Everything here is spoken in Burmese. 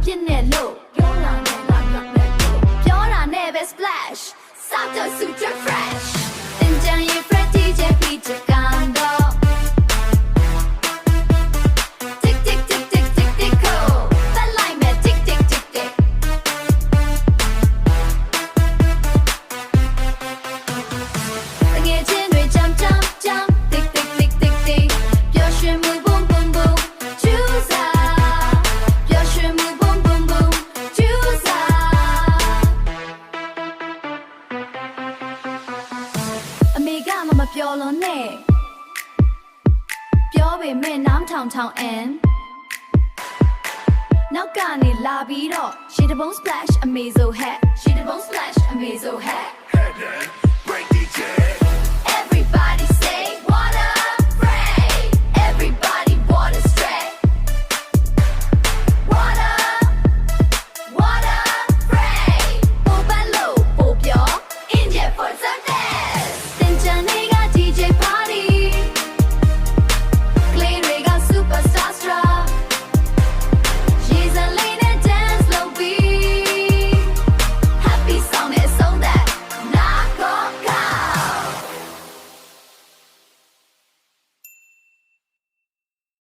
ဖြစ်နေလို့ပြောတာနဲ့ငါပြောနေလို့ပြောတာနဲ့ပဲ splash စားတော့ super fresh တင်ကြရင် fresh DJ ပြီးချကန်တော့ tick tick tick tick tick tick go တက်လိုက်မယ် tick tick tick tick ငယ်ချင်းတွေ jump jump jump tick tick tick tick tick ပျော်ရွှင်မှု boom boom boom choose ပျော်ရွှင်မှု boom boom boom choose အမေကမပြောလို့နဲ့ပြောပေမဲ့နားထောင်ထောင်အန်နောက်ကနေလာပြီးတော့ရှေ့တဘုံ splash အမေဆို hat ရှေ့တဘုံ splash အမေဆို hat Head and break DJ everybody say